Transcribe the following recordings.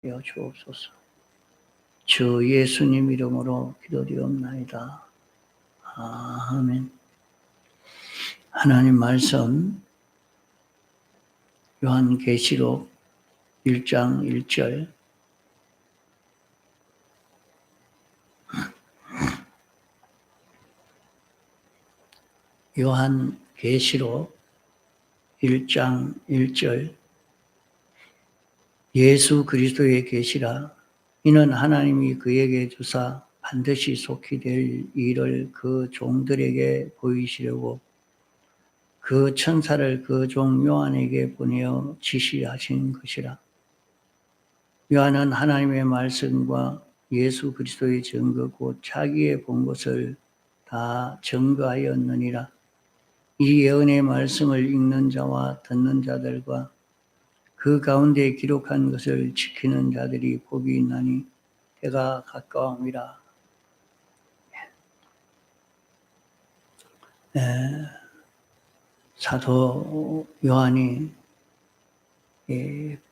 하여 주옵소서. 주 예수님 이름으로 기도드리옵나이다. 아멘. 하나님 말씀 요한계시록 1장 1절 요한계시록 1장 1절 예수 그리스도의 계시라. 이는 하나님이 그에게 주사 반드시 속히 될 일을 그 종들에게 보이시려고 그 천사를 그 종 요한에게 보내어 지시하신 것이라. 요한은 하나님의 말씀과 예수 그리스도의 증거 곧 자기의 본 것을 다 증거하였느니라. 이 예언의 말씀을 읽는 자와 듣는 자들과 그 가운데 기록한 것을 지키는 자들이 복이 있나니 때가 가까움이라. 사도 요한이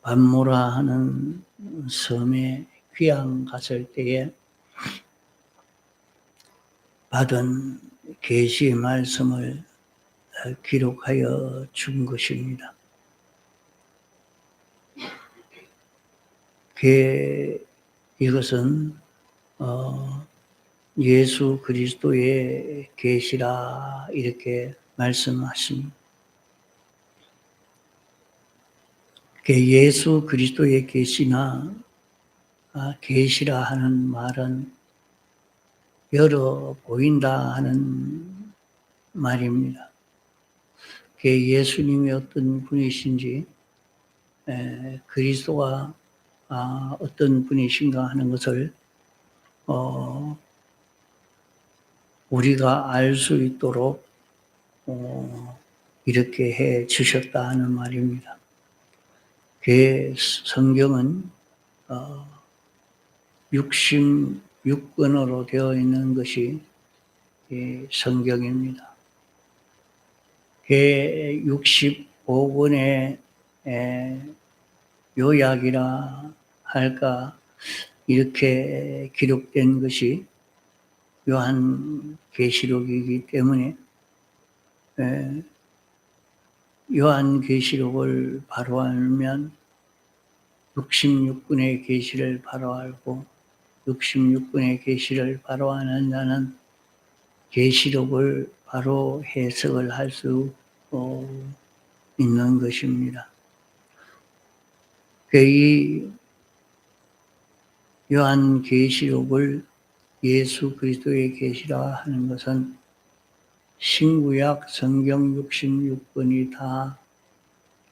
반모라 하는 섬에 귀양 갔을 때에 받은 계시의 말씀을 기록하여 준 것입니다. 이것은 예수 그리스도의 계시라 이렇게 말씀하십니다. 예수 그리스도의 계시나 계시라 하는 말은 열어 보인다 하는 말입니다. 예수님이 어떤 분이신지 그리스도가 어떤 분이신가 하는 것을 우리가 알 수 있도록 이렇게 해 주셨다 하는 말입니다. 성경은 66권으로 되어 있는 것이 성경입니다. 65권의 요약이라 할까 이렇게 기록된 것이 요한계시록이기 때문에 요한계시록을 바로 알면 66권의 계시를 바로 알고 66권의 계시를 바로 아는 자는 계시록을 바로 해석을 할 수 있는 것입니다. 이 요한계시록을 예수 그리스도의 계시라 하는 것은 신구약 성경 66권이 다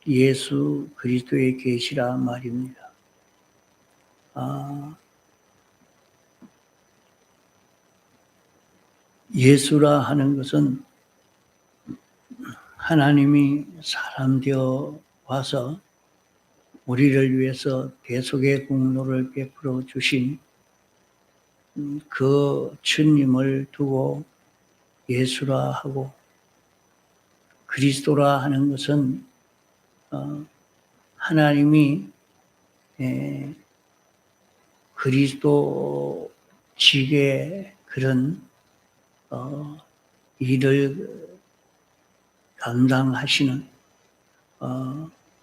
예수 그리스도의 계시라 말입니다. 예수라 하는 것은 하나님이 사람 되어 와서 우리를 위해서 대속의 공로를 베풀어 주신 그 주님을 두고 예수라 하고, 그리스도라 하는 것은 하나님이 그리스도 직의 그런 일을 감당하시는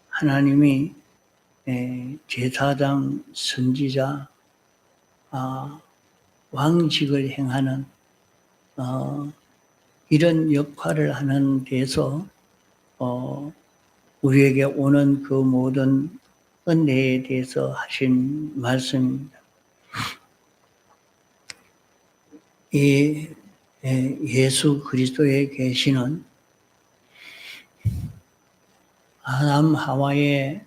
하나님이 제사장, 선지자, 왕직을 행하는 이런 역할을 하는 데서 우리에게 오는 그 모든 은혜에 대해서 하신 말씀입니다. 이 예수 그리스도의 계시는 아담 하와의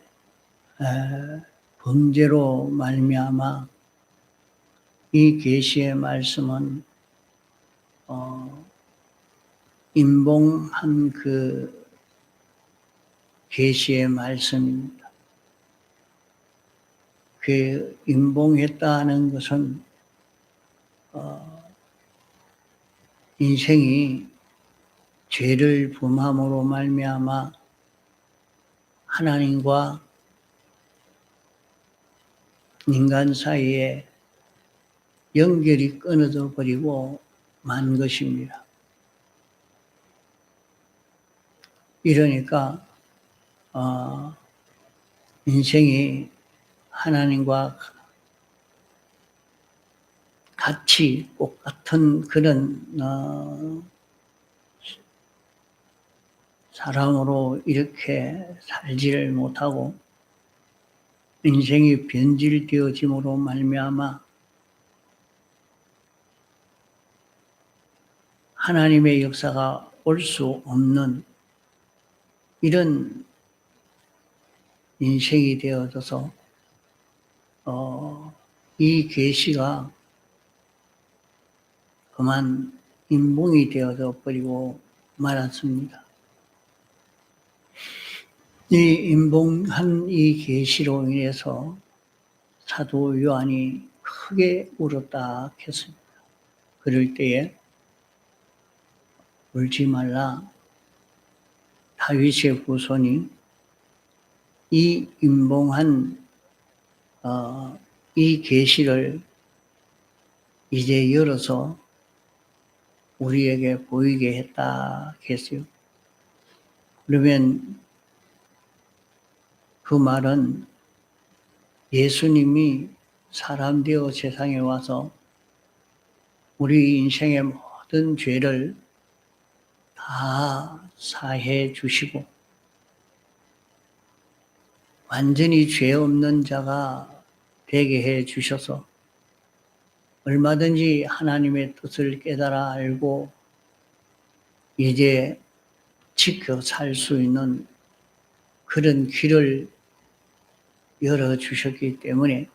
범죄로 말미암아 이 계시의 말씀은 임봉한 그 계시의 말씀입니다. 그 임봉했다는 것은 인생이 죄를 범함으로 말미암아 하나님과 인간 사이에 연결이 끊어져 버리고 만 것입니다. 이러니까 인생이 하나님과 같이 똑같은 그런 사람으로 이렇게 살지를 못하고 인생이 변질되어짐으로 말미암아 하나님의 역사가 올 수 없는 이런 인생이 되어져서 이 계시가 그만 인봉이 되어져 버리고 말았습니다. 이 인봉한 이 계시로 인해서 사도 요한이 크게 울었다 했습니다. 그럴 때에 울지 말라. 다윗의 후손이 이 인봉한 이 계시를 이제 열어서 우리에게 보이게 했다 했어요. 그러면 그 말은 예수님이 사람 되어 세상에 와서 우리 인생의 모든 죄를 다 사해 주시고 완전히 죄 없는 자가 되게 해 주셔서 얼마든지 하나님의 뜻을 깨달아 알고 이제 지켜 살 수 있는 그런 길을 열어주셨기 때문에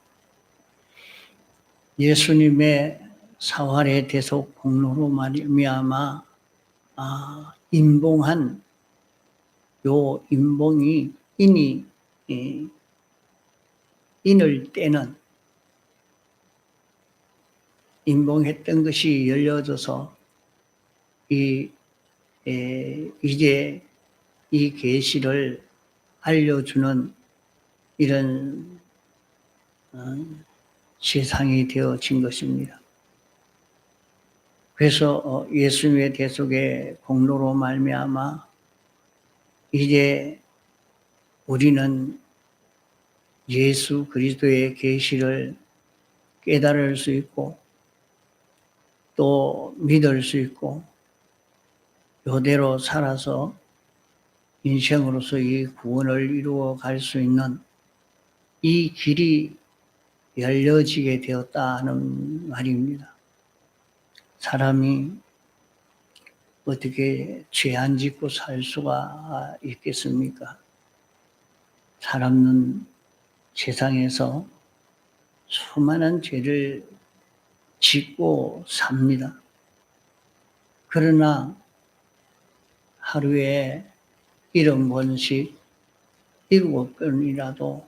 예수님의 사활의 대속 공로로 말미암아 인봉한 요 인봉이 인을 떼는 인봉했던 것이 열려져서 이제 이 계시를 알려주는 이런 세상이 되어진 것입니다. 그래서 예수님의 대속의 공로로 말미암아 이제 우리는 예수 그리스도의 계시를 깨달을 수 있고 또 믿을 수 있고 이대로 살아서 인생으로서 이 구원을 이루어 갈 수 있는 이 길이 열려지게 되었다는 말입니다. 사람이 어떻게 죄 안 짓고 살 수가 있겠습니까? 사람은 세상에서 수많은 죄를 짓고 삽니다. 그러나 하루에 70번씩 7번이라도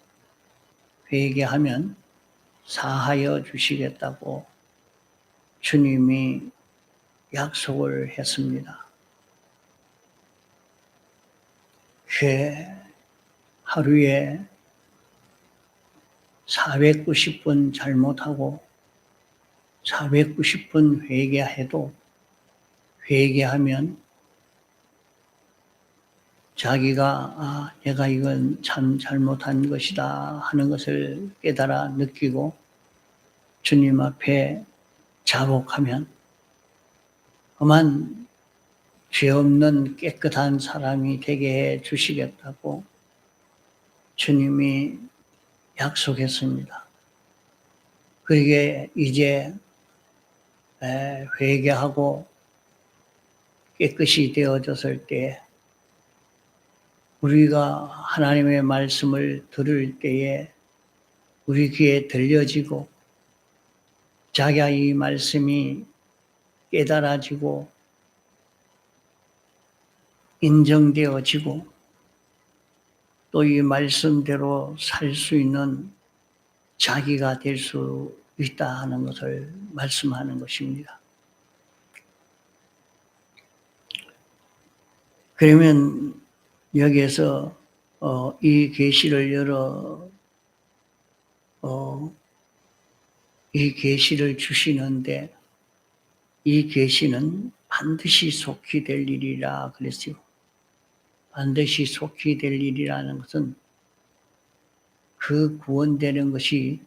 회개하면 사하여 주시겠다고 주님이 약속을 했습니다. 하루에 490번 잘못하고 490번 회개해도 회개하면 자기가 내가 이건 참 잘못한 것이다 하는 것을 깨달아 느끼고 주님 앞에 자복하면 그만 죄 없는 깨끗한 사람이 되게 해 주시겠다고 주님이 약속했습니다. 그러게 이제 회개하고 깨끗이 되어졌을 때 우리가 하나님의 말씀을 들을 때에 우리 귀에 들려지고 자기가 이 말씀이 깨달아지고 인정되어지고 또 이 말씀대로 살 수 있는 자기가 될 수 있다 하는 것을 말씀하는 것입니다. 그러면 여기에서 이 계시를 열어 이 계시를 주시는데 이 계시는 반드시 속히 될 일이라 그랬어요. 반드시 속히 될 일이라는 것은 그 구원되는 것이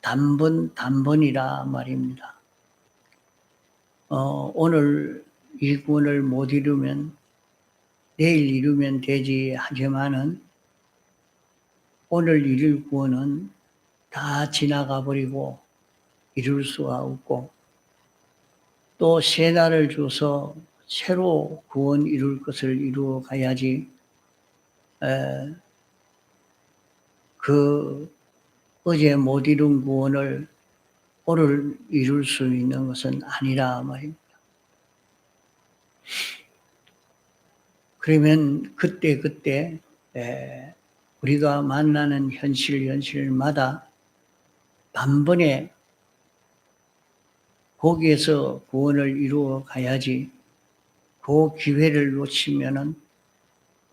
단번이라 말입니다. 오늘 이 구원을 못 이루면 내일 이루면 되지 하지만은 오늘 이룰 구원은 다 지나가 버리고 이룰 수가 없고 또 새 날을 줘서 새로 구원 이룰 것을 이루어 가야지 그 어제 못 이룬 구원을 오늘 이룰 수 있는 것은 아니라 말입니다. 그러면 그때 우리가 만나는 현실마다 단번에 거기에서 구원을 이루어 가야지 그 기회를 놓치면은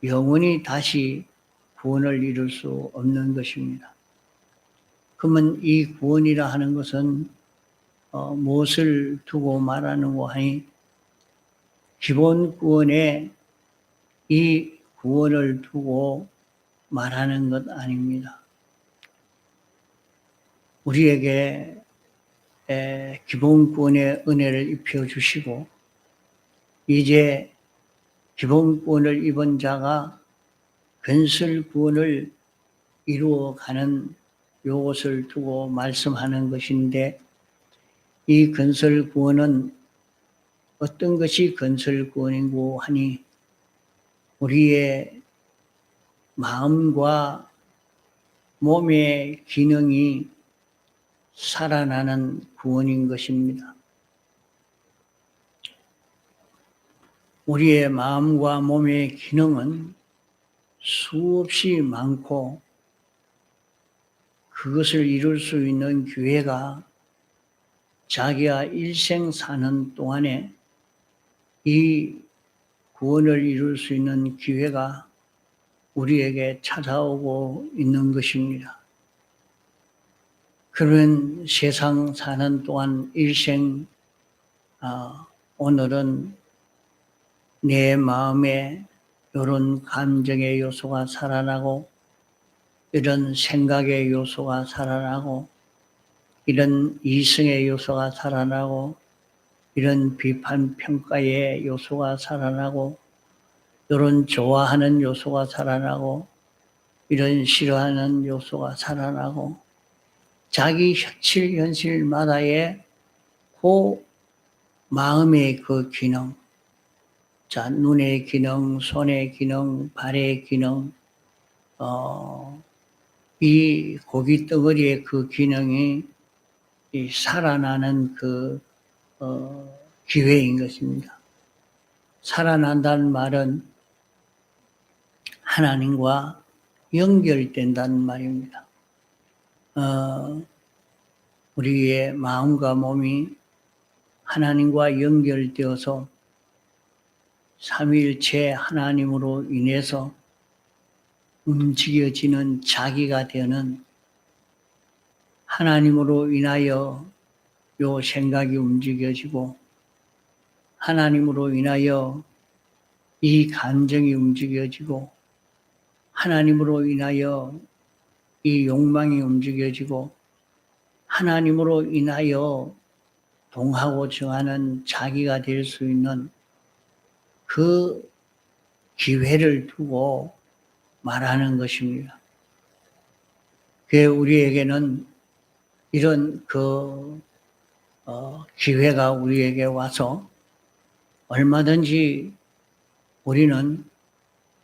영원히 다시 구원을 이룰 수 없는 것입니다. 그러면 이 구원이라 하는 것은 무엇을 두고 말하는고 하니 기본 구원에 이 구원을 두고 말하는 것 아닙니다. 우리에게 기본 구원의 은혜를 입혀 주시고 이제 기본 구원을 입은 자가 건설 구원을 이루어가는 요것을 두고 말씀하는 것인데 이 건설 구원은 어떤 것이 건설 구원이고 하니 우리의 마음과 몸의 기능이 살아나는 구원인 것입니다. 우리의 마음과 몸의 기능은 수없이 많고 그것을 이룰 수 있는 기회가 자기가 일생 사는 동안에 이 구원을 이룰 수 있는 기회가 우리에게 찾아오고 있는 것입니다. 그러면 세상 사는 동안 일생 오늘은 내 마음에 이런 감정의 요소가 살아나고 이런 생각의 요소가 살아나고 이런 이성의 요소가 살아나고 이런 비판 평가의 요소가 살아나고 이런 좋아하는 요소가 살아나고 이런 싫어하는 요소가 살아나고 자기 현실마다의 그 마음의 그 기능, 자 눈의 기능, 손의 기능, 발의 기능, 이 고기 덩어리의 그 기능이 이 살아나는 그 기회인 것입니다. 살아난다는 말은 하나님과 연결된다는 말입니다. 우리의 마음과 몸이 하나님과 연결되어서 삼위일체 하나님으로 인해서 움직여지는 자기가 되는 하나님으로 인하여 요 생각이 움직여지고 하나님으로 인하여 이 감정이 움직여지고 하나님으로 인하여 이 욕망이 움직여지고 하나님으로 인하여 동하고 정하는 자기가 될 수 있는 그 기회를 두고 말하는 것입니다. 그게 우리에게는 이런 기회가 우리에게 와서 얼마든지 우리는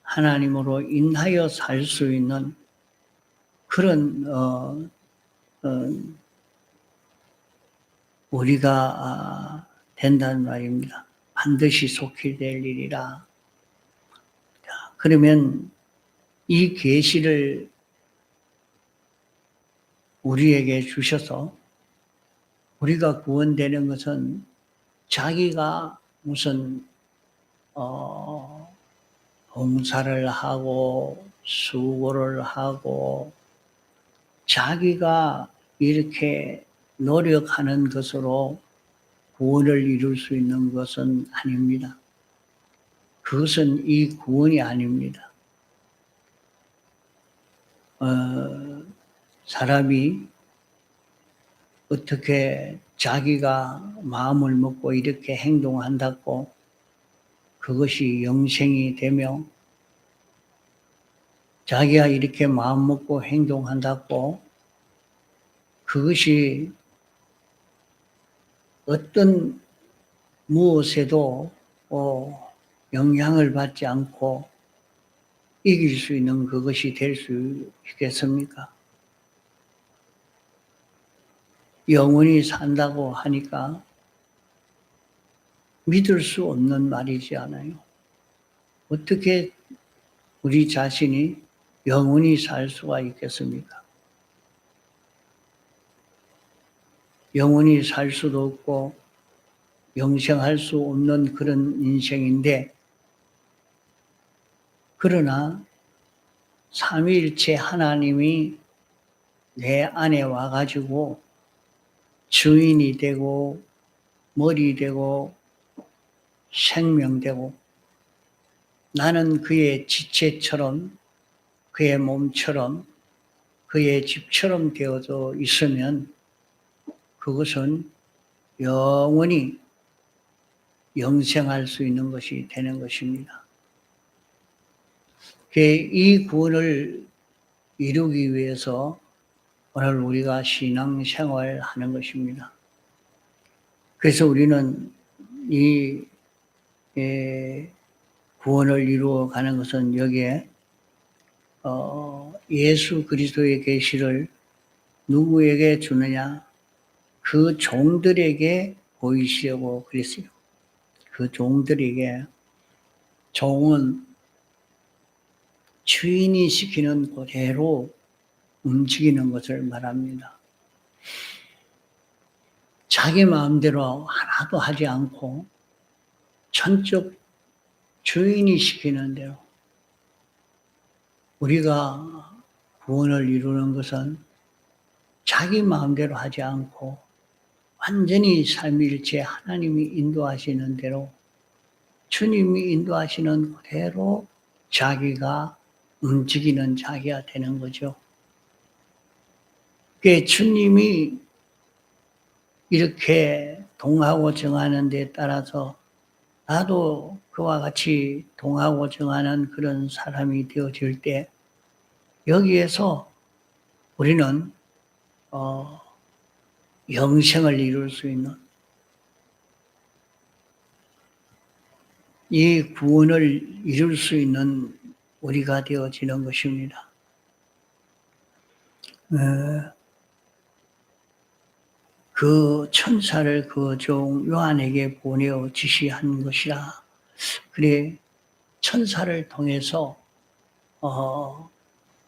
하나님으로 인하여 살 수 있는 그런 우리가 된다는 말입니다. 반드시 속히 될 일이라. 그러면 이 계시를 우리에게 주셔서 우리가 구원되는 것은 자기가 무슨 봉사를 하고 수고를 하고 자기가 이렇게 노력하는 것으로 구원을 이룰 수 있는 것은 아닙니다. 그것은 이 구원이 아닙니다. 사람이 어떻게 자기가 마음을 먹고 이렇게 행동한다고 그것이 영생이 되며, 자기가 이렇게 마음 먹고 행동한다고 그것이 어떤 무엇에도 영향을 받지 않고 이길 수 있는 그것이 될 수 있겠습니까? 영원히 산다고 하니까 믿을 수 없는 말이지 않아요. 어떻게 우리 자신이 영원히 살 수가 있겠습니까? 영원히 살 수도 없고 영생할 수 없는 그런 인생인데, 그러나 삼위일체 하나님이 내 안에 와가지고 주인이 되고 머리 되고 생명되고, 나는 그의 지체처럼 그의 몸처럼 그의 집처럼 되어져 있으면 그것은 영원히 영생할 수 있는 것이 되는 것입니다. 이 구원을 이루기 위해서 오늘 우리가 신앙생활을 하는 것입니다. 그래서 우리는 이 구원을 이루어가는 것은 여기에 예수 그리스도의 계시를 누구에게 주느냐? 그 종들에게 보이시려고 그랬어요. 그 종들에게. 종은 주인이 시키는 그대로 움직이는 것을 말합니다. 자기 마음대로 하나도 하지 않고 전적 주인이 시키는 대로. 우리가 구원을 이루는 것은 자기 마음대로 하지 않고 완전히 삼위일체 하나님이 인도하시는 대로, 주님이 인도하시는 그대로 자기가 움직이는 자기가 되는 거죠. 그게 주님이 이렇게 동하고 정하는 데 따라서 나도 그와 같이 동하고 정하는 그런 사람이 되어질 때, 여기에서 우리는 영생을 이룰 수 있는, 이 구원을 이룰 수 있는 우리가 되어지는 것입니다. 그 천사를 그 종 요한에게 보내어 지시한 것이라. 그래, 천사를 통해서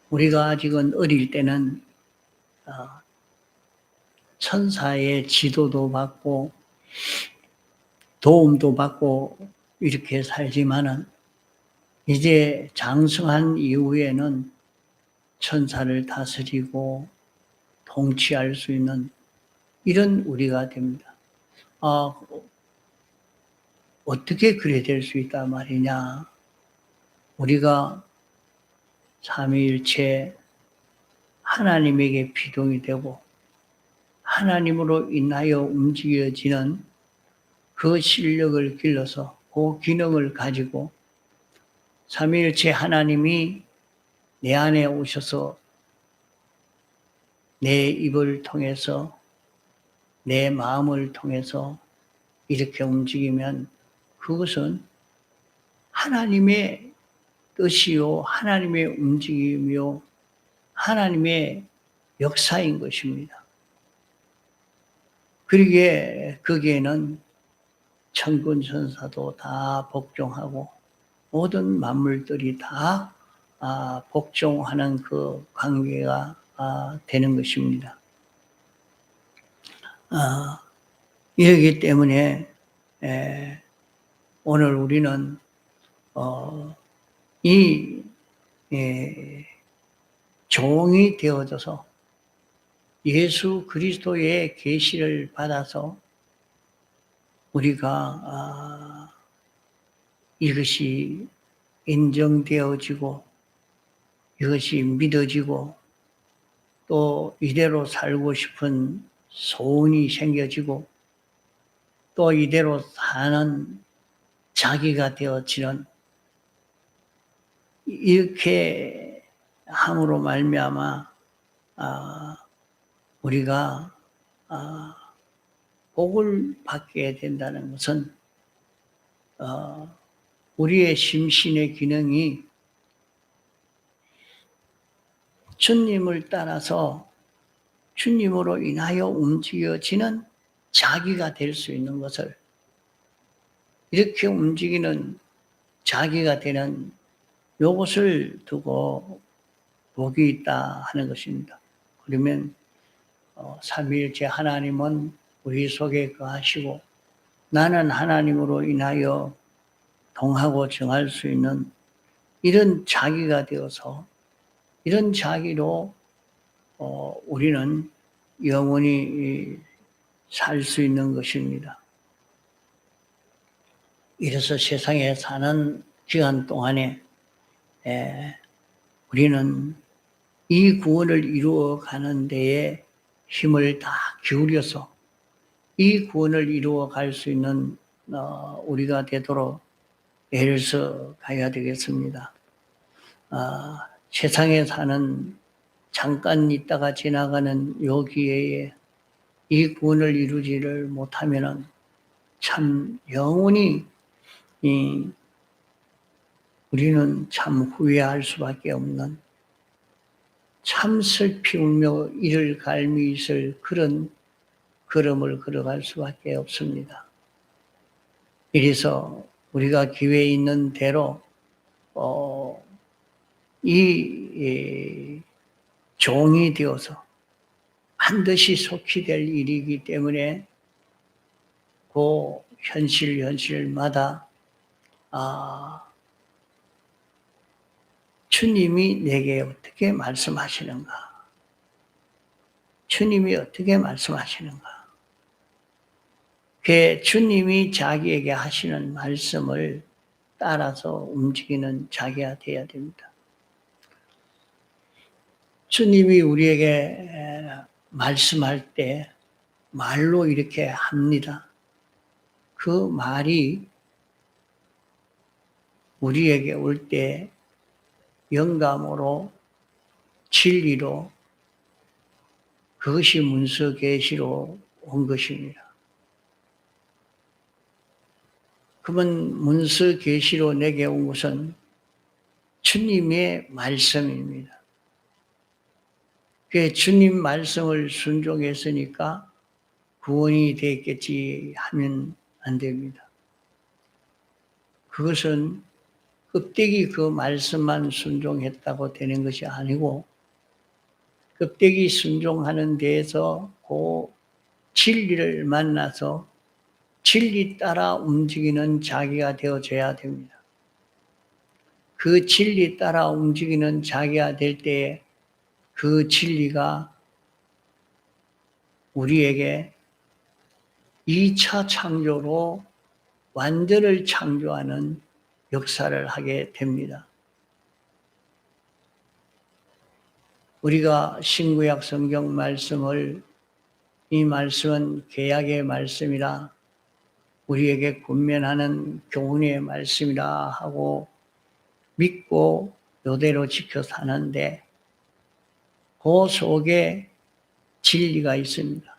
우리가 아직은 어릴 때는 천사의 지도도 받고 도움도 받고 이렇게 살지만은, 이제 장성한 이후에는 천사를 다스리고 통치할 수 있는 이런 우리가 됩니다. 어떻게 그래 될 수 있단 말이냐? 우리가 삼위일체 하나님에게 피동이 되고 하나님으로 인하여 움직여지는 그 실력을 길러서 그 기능을 가지고 삼위일체 하나님이 내 안에 오셔서 내 입을 통해서 내 마음을 통해서 이렇게 움직이면 그것은 하나님의 뜻이요, 하나님의 움직임이요, 하나님의 역사인 것입니다. 그러기에 거기에는 천군 천사도 다 복종하고 모든 만물들이 다 복종하는 그 관계가 되는 것입니다. 이러기 때문에 오늘 우리는 이 종이 되어져서 예수 그리스도의 계시를 받아서 우리가 이것이 인정되어지고 이것이 믿어지고 또 이대로 살고 싶은 소원이 생겨지고 또 이대로 사는 자기가 되어지는 이렇게 함으로 말미암아 우리가 복을 받게 된다는 것은 우리의 심신의 기능이 주님을 따라서 주님으로 인하여 움직여지는 자기가 될 수 있는 것을 이렇게 움직이는 자기가 되는 이것을 두고 복이 있다 하는 것입니다. 그러면 삼위일체 하나님은 우리 속에 거하시고 나는 하나님으로 인하여 동하고 정할 수 있는 이런 자기가 되어서 이런 자기로 우리는 영원히 살 수 있는 것입니다. 이래서 세상에 사는 기간 동안에 우리는 이 구원을 이루어가는 데에 힘을 다 기울여서 이 구원을 이루어갈 수 있는 우리가 되도록 애를 써 가야 되겠습니다. 세상에 사는 잠깐 있다가 지나가는 요 기회에 이 구원을 이루지를 못하면은 참 영원히 우리는 참 후회할 수밖에 없는 참 슬피 울며 이를 갈미 있을 그런 걸음을 걸어갈 수밖에 없습니다. 이래서 우리가 기회 있는 대로 이 종이 되어서 반드시 속히 될 일이기 때문에 그 현실마다 주님이 내게 어떻게 말씀하시는가? 주님이 어떻게 말씀하시는가? 그 주님이 자기에게 하시는 말씀을 따라서 움직이는 자기가 되어야 됩니다. 주님이 우리에게 말씀할 때 말로 이렇게 합니다. 그 말이 우리에게 올 때 영감으로 진리로 그것이 문서 계시로 온 것입니다. 그러면 문서 계시로 내게 온 것은 주님의 말씀입니다. 그 주님 말씀을 순종했으니까 구원이 됐겠지 하면 안 됩니다. 그것은 껍데기 그 말씀만 순종했다고 되는 것이 아니고 껍데기 순종하는 데에서 그 진리를 만나서 진리 따라 움직이는 자기가 되어져야 됩니다. 그 진리 따라 움직이는 자기가 될 때에 그 진리가 우리에게 2차 창조로 완전을 창조하는 역사를 하게 됩니다. 우리가 신구약 성경 말씀을 이 말씀은 개약의 말씀이라 우리에게 권면하는 교훈의 말씀이라 하고 믿고 이대로 지켜 사는데 그 속에 진리가 있습니다.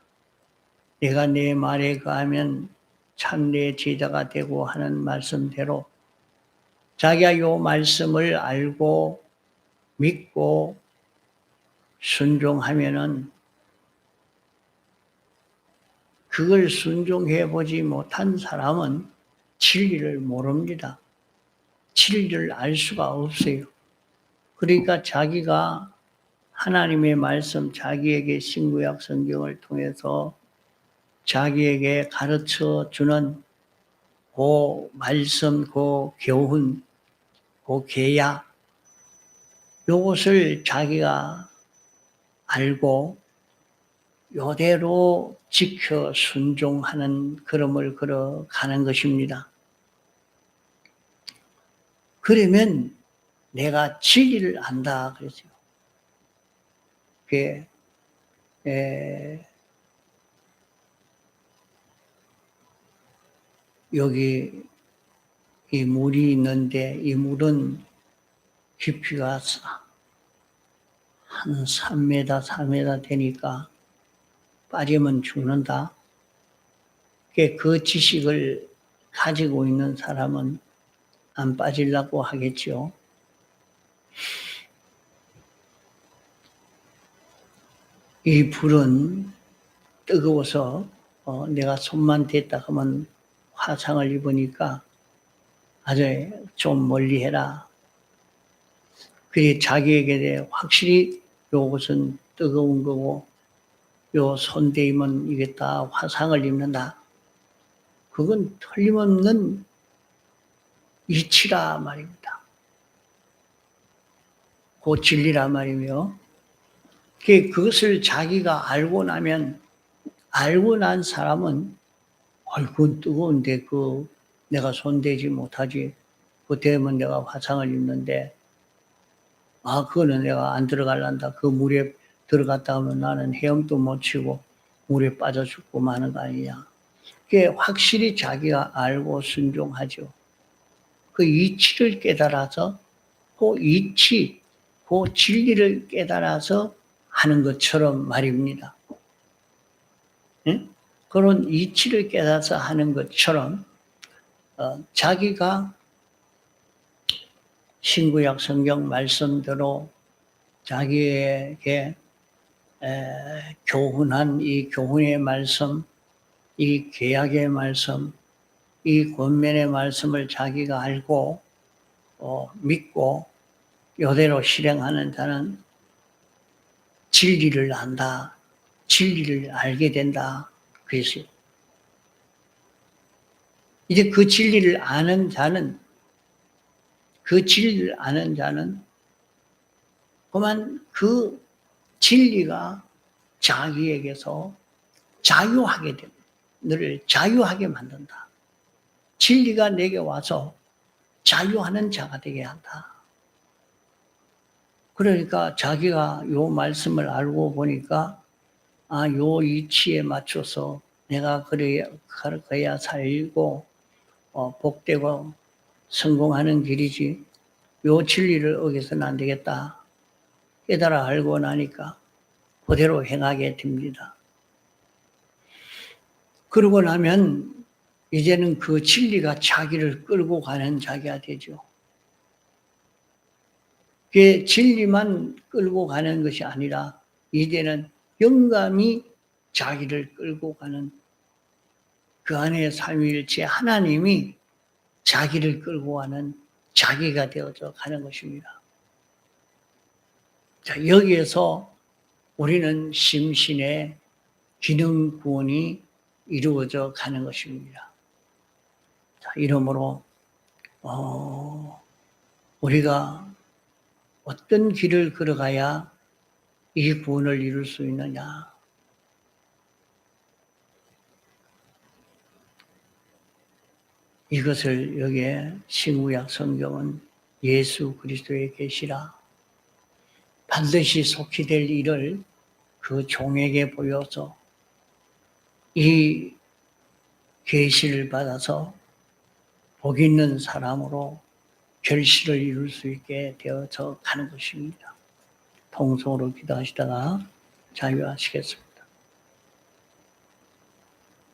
내가 내 말에 거하면 참 내 제자가 되고 하는 말씀대로 자기가 이 말씀을 알고 믿고 순종하면은 그걸 순종해 보지 못한 사람은 진리를 모릅니다. 진리를 알 수가 없어요. 그러니까 자기가 하나님의 말씀, 자기에게 신구약 성경을 통해서 자기에게 가르쳐 주는 그 말씀, 그 교훈, 그 계약, 이것을 자기가 알고 요대로 지켜 순종하는 걸음을 걸어가는 것입니다. 그러면 내가 진리를 안다 그랬어요. 그게 여기 이 물이 있는데 이 물은 깊이가 한 3m, 4m 되니까 빠지면 죽는다. 그 지식을 가지고 있는 사람은 안 빠지려고 하겠죠. 이 불은 뜨거워서 내가 손만 댔다 하면 화상을 입으니까 아주 좀 멀리 해라. 그게 자기에게 확실히 요것은 뜨거운 거고 요 손대이면 이게 다 화상을 입는다. 그건 틀림없는 이치라 말입니다. 그 진리라 말이며 그것을 자기가 알고 나면 알고 난 사람은 그건 뜨거운데 내가 손대지 못하지. 그 되면 내가 화상을 입는데 그거는 내가 안 들어갈란다. 그 물에 들어갔다 하면 나는 헤엄도 못 치고 물에 빠져 죽고 마는 거 아니냐. 그게 확실히 자기가 알고 순종하죠. 그 이치를 깨달아서 그 이치, 그 진리를 깨달아서 하는 것처럼 말입니다. 응? 그런 이치를 깨달아서 하는 것처럼 자기가 신구약 성경 말씀대로 자기에게 교훈한 이 교훈의 말씀, 이 계약의 말씀, 이 권면의 말씀을 자기가 알고 믿고 이대로 실행하는 자는 진리를 안다. 진리를 알게 된다. 그랬어요. 이제 그 진리를 아는 자는 그만 그 진리가 자기에게서 자유하게 됩니다. 너를 자유하게 만든다. 진리가 내게 와서 자유하는 자가 되게 한다. 그러니까 자기가 요 말씀을 알고 보니까 요 이치에 맞춰서 내가 그래야 살고 복되고 성공하는 길이지 요 진리를 어겨서는 안 되겠다. 깨달아 알고 나니까 그대로 행하게 됩니다. 그러고 나면 이제는 그 진리가 자기를 끌고 가는 자기가 되죠. 그 진리만 끌고 가는 것이 아니라 이제는 영감이 자기를 끌고 가는 그 안에 삼위일체 하나님이 자기를 끌고 가는 자기가 되어져 가는 것입니다. 자, 여기에서 우리는 심신의 기능 구원이 이루어져 가는 것입니다. 자, 이러므로 우리가 어떤 길을 걸어가야 이 구원을 이룰 수 있느냐? 이것을 여기에 신구약 성경은 예수 그리스도의 계시라 반드시 속히 될 일을 그 종에게 보여서 이 계시를 받아서 복 있는 사람으로 결실을 이룰 수 있게 되어서 가는 것입니다. 통성으로 기도하시다가 자유하시겠습니다.